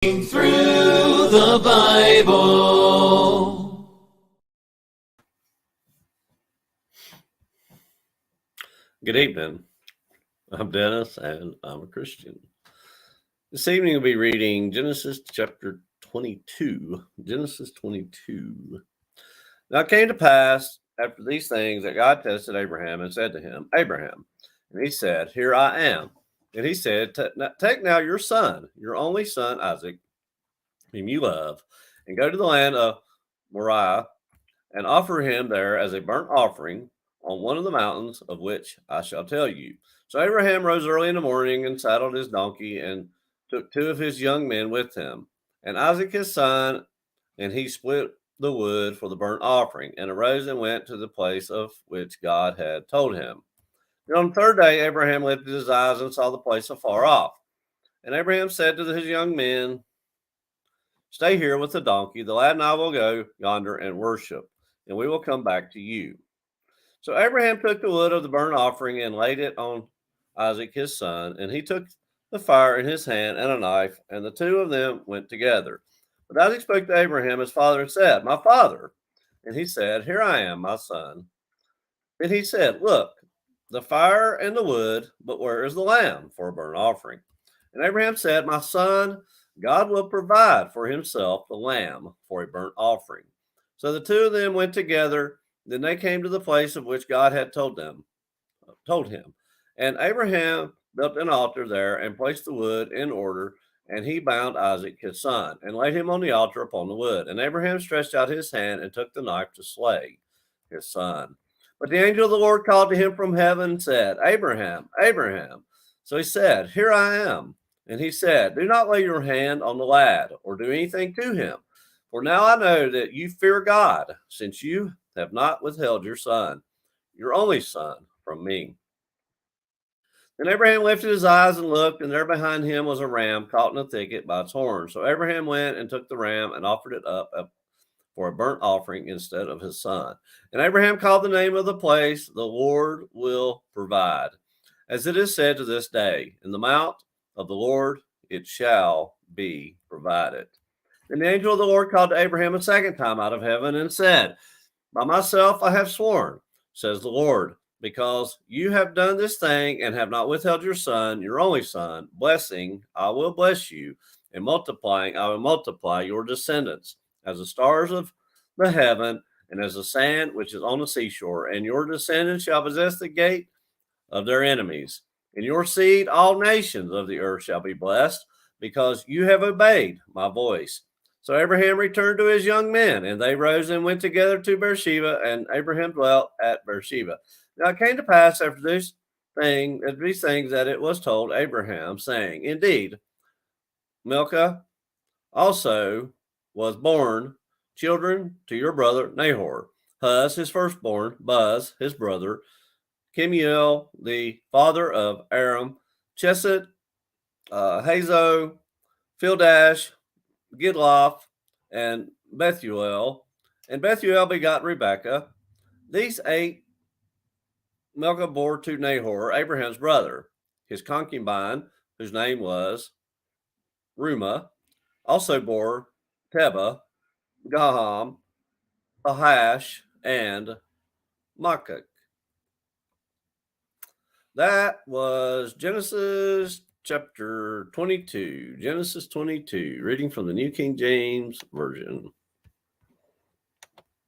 Through the Bible. Good evening. I'm Dennis, and I'm a Christian. This evening we'll be reading Genesis chapter 22. Genesis 22. Now it came to pass after these things that God tested Abraham and said to him, Abraham. And he said, Here I am. And he said, Take now your son, your only son Isaac, whom you love, and go to the land of Moriah, and offer him there as a burnt offering on one of the mountains of which I shall tell you. So Abraham rose early in the morning and saddled his donkey and took two of his young men with him, and Isaac his son, and he split the wood for the burnt offering, and arose and went to the place of which God had told him. And on the third day, Abraham lifted his eyes and saw the place afar off. And Abraham said to his young men, Stay here with the donkey. The lad and I will go yonder and worship, and we will come back to you. So Abraham took the wood of the burnt offering and laid it on Isaac his son, and he took the fire in his hand and a knife, and the two of them went together. But Isaac spoke to Abraham his father and said, My father. And he said, Here I am, my son. And he said, Look, the fire and the wood, but where is the lamb for a burnt offering? And Abraham said, My son, God will provide for himself the lamb for a burnt offering. So the two of them went together. Then they came to the place of which God had told him. And Abraham built an altar there and placed the wood in order. And he bound Isaac his son and laid him on the altar upon the wood. And Abraham stretched out his hand and took the knife to slay his son. But the angel of the Lord called to him from heaven and said, Abraham, Abraham. So he said, Here I am. And he said, Do not lay your hand on the lad or do anything to him. For now I know that you fear God, since you have not withheld your son, your only son, from me. And Abraham lifted his eyes and looked, and there behind him was a ram caught in a thicket by its horn. So Abraham went and took the ram and offered it up for a burnt offering instead of his son. And Abraham called the name of the place, The Lord Will Provide. As it is said to this day, In the mount of the Lord it shall be provided. And the angel of the Lord called to Abraham a second time out of heaven and said, By myself I have sworn, says the Lord, because you have done this thing and have not withheld your son, your only son, blessing, I will bless you, and multiplying, I will multiply your descendants as the stars of the heaven and as the sand which is on the seashore, and your descendants shall possess the gate of their enemies. In your seed, all nations of the earth shall be blessed, because you have obeyed my voice. So Abraham returned to his young men, and they rose and went together to Beersheba, and Abraham dwelt at Beersheba. Now it came to pass after these things that it was told Abraham, saying, Indeed, Milcah also was born children to your brother Nahor, Huz his firstborn, Buz his brother, Kemuel the father of Aram, Chesed, Hazo, Fildash, Gidloth, and Bethuel. And Bethuel begot Rebekah. These 8 Milcah bore to Nahor, Abraham's brother. His concubine, whose name was Reumah, also bore Tebah, Gaham, Ahash, and Maachah. That was Genesis chapter 22. Genesis 22, reading from the New King James Version.